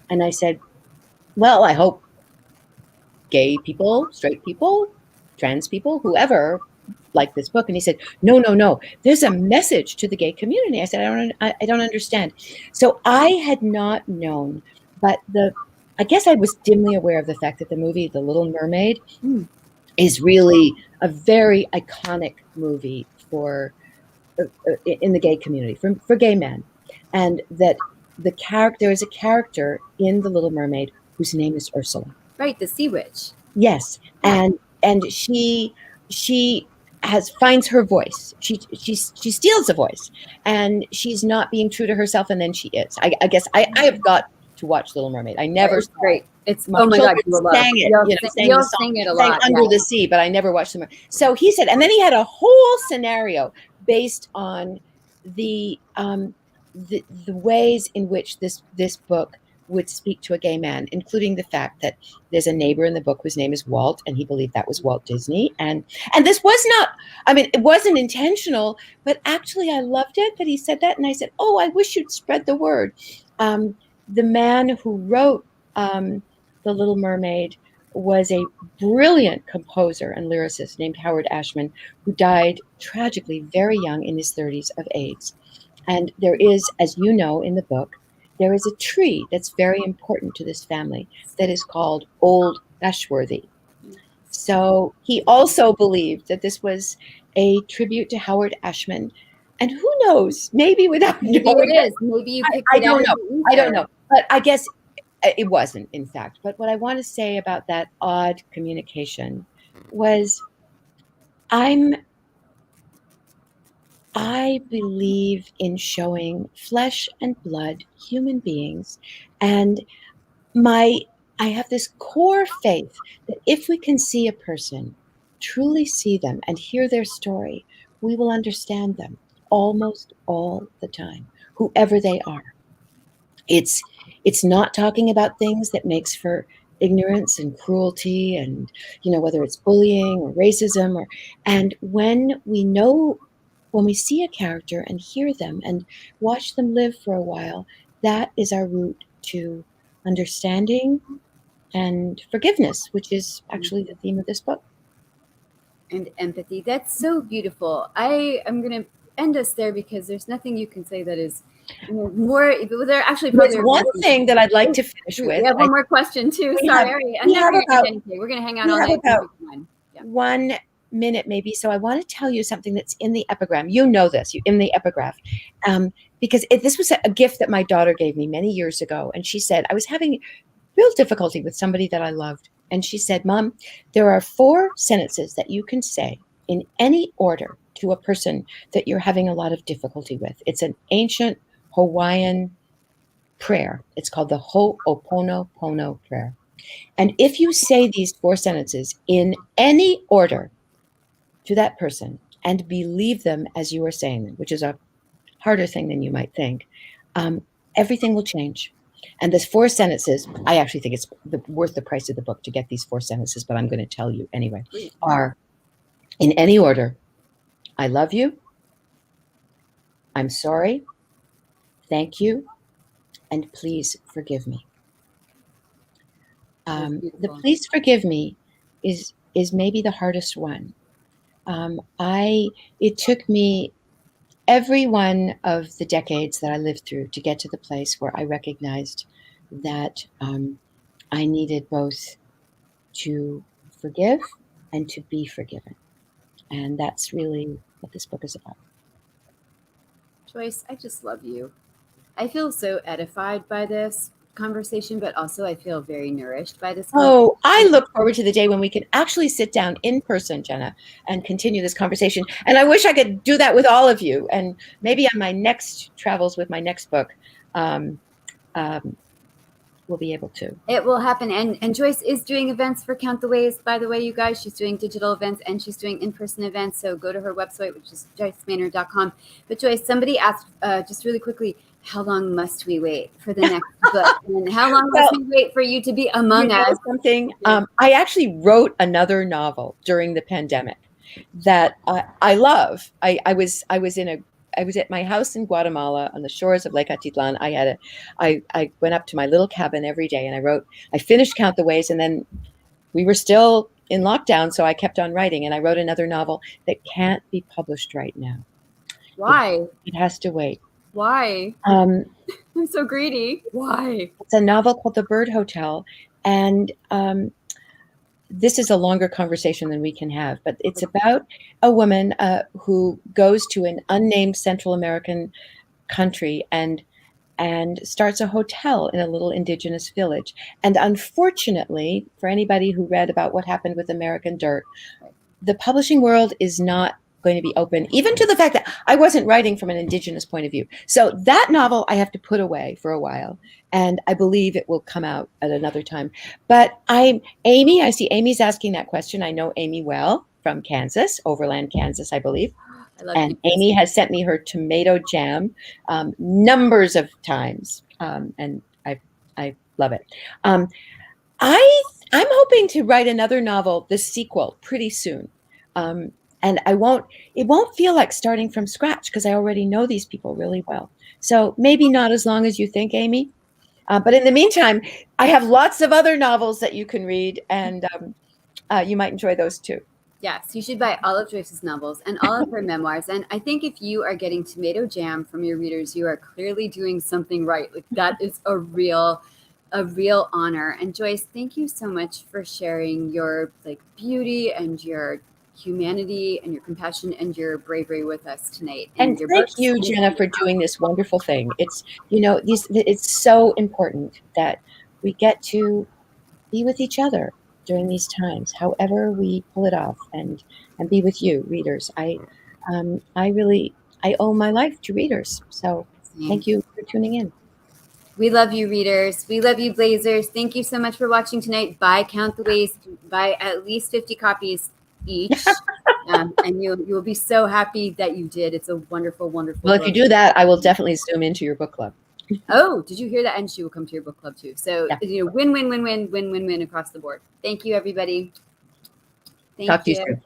B: And I said, well, I hope gay people, straight people, trans people, whoever like this book. And he said, no, no, no, there's a message to the gay community. I said, I don't understand. So I had not known, but I guess I was dimly aware of the fact that the movie The Little Mermaid is really a very iconic movie for in the gay community, for gay men. And that there is a character in The Little Mermaid whose name is Ursula.
A: Right, the sea witch.
B: Yes, and she finds her voice. She steals a voice, and she's not being true to herself, and then she is. I guess I have got to watch Little Mermaid. I never saw
A: great. It's
B: my
A: God,
B: children sang it.
A: You'll sing it a lot.
B: Under the Sea, but I never watched them. So he said, and then he had a whole scenario based on the ways in which this book would speak to a gay man, including the fact that there's a neighbor in the book whose name is Walt, and he believed that was Walt Disney. And this was not, I mean, it wasn't intentional, but actually I loved it that he said that. And I said, oh, I wish you'd spread the word. The man who wrote The Little Mermaid was a brilliant composer and lyricist named Howard Ashman, who died tragically very young in his 30s of AIDS. And there is, as you know in the book, there is a tree that's very important to this family that is called Old Ashworthy. So he also believed that this was a tribute to Howard Ashman. And who knows, maybe without
A: knowing it is. Maybe you picked
B: I don't know. I don't know. But I guess it wasn't, in fact. But what I want to say about that odd communication was I believe in showing flesh and blood human beings, and I have this core faith that if we can see a person, truly see them and hear their story, we will understand them almost all the time, whoever they are. It's not talking about things that makes for ignorance and cruelty, and whether it's bullying or racism, and when we see a character and hear them and watch them live for a while, that is our route to understanding and forgiveness, which is actually the theme of this book.
A: And empathy. That's so beautiful. I am going to end us there because there's nothing you can say that is more. There actually
B: there's one thing that I'd like to finish with.
A: We have one more question too. Sorry, we're going to hang out all night.
B: About 1 minute maybe. So I want to tell you something that's in the epigram. You know this, in the epigraph, because this was a gift that my daughter gave me many years ago. And she said, I was having real difficulty with somebody that I loved. And she said, Mom, there are 4 sentences that you can say in any order to a person that you're having a lot of difficulty with. It's an ancient Hawaiian prayer. It's called the Opono prayer. And if you say these 4 sentences in any order to that person and believe them as you are saying them, which is a harder thing than you might think, everything will change. And these 4 sentences, I actually think it's worth the price of the book to get these 4 sentences, but I'm going to tell you anyway, are in any order: I love you, I'm sorry, thank you, and please forgive me. The please forgive me is maybe the hardest one. It took me every one of the decades that I lived through to get to the place where I recognized that I needed both to forgive and to be forgiven. And that's really what this book is about.
A: Joyce, I just love you. I feel so edified by this conversation, but also I feel very nourished by this.
B: Oh, I look forward to the day when we can actually sit down in person, Jenna, and continue this conversation. And I wish I could do that with all of you. And maybe on my next travels with my next book, we'll be able to.
A: It will happen. And Joyce is doing events for Count the Ways, by the way, you guys. She's doing digital events and she's doing in-person events. So go to her website, which is joycemaynard.com. But Joyce, somebody asked just really quickly, how long must we wait for the next book? And how long must we wait for you to be among us?
B: Something. I actually wrote another novel during the pandemic that I love. I was in was at my house in Guatemala on the shores of Lake Atitlan. I went up to my little cabin every day and I finished Count the Ways, and then we were still in lockdown, so I kept on writing, and I wrote another novel that can't be published right now.
A: Why?
B: It has to wait.
A: Why? I'm so greedy. Why?
B: It's a novel called The Bird Hotel, and this is a longer conversation than we can have, but it's about a woman who goes to an unnamed Central American country and starts a hotel in a little indigenous village. And unfortunately, for anybody who read about what happened with American Dirt, the publishing world is not going to be open, even to the fact that I wasn't writing from an indigenous point of view. So that novel I have to put away for a while, and I believe it will come out at another time. But I see Amy's asking that question. I know Amy well from Kansas, Overland, Kansas, I believe.
A: I love
B: And
A: Kansas.
B: Amy has sent me her tomato jam numbers of times, and I love it. I'm hoping to write another novel, the sequel, pretty soon. And it won't feel like starting from scratch because I already know these people really well. So maybe not as long as you think, Amy. But in the meantime, I have lots of other novels that you can read, and you might enjoy those too.
A: Yes, you should buy all of Joyce's novels and all of her memoirs. And I think if you are getting tomato jam from your readers, you are clearly doing something right. Like, that is a real honor. And Joyce, thank you so much for sharing your beauty and your humanity and your compassion and your bravery with us tonight.
B: And
A: your
B: thank
A: books
B: you, Jenna, for doing this wonderful thing. It's, it's so important that we get to be with each other during these times, however we pull it off, and be with you, readers. I owe my life to readers. So thank you for tuning in.
A: We love you, readers. We love you, Blazers. Thank you so much for watching tonight. Buy Count the Ways. Buy at least 50 copies each. And you'll be so happy that you did. It's a wonderful, wonderful
B: Well,
A: book.
B: if you do that, I will definitely zoom into your book club.
A: Oh, did you hear that? And she will come to your book club too. So,
B: Yeah.
A: win, win, win, win, win, win, win across the board. Thank you, everybody.
B: Talk to you soon.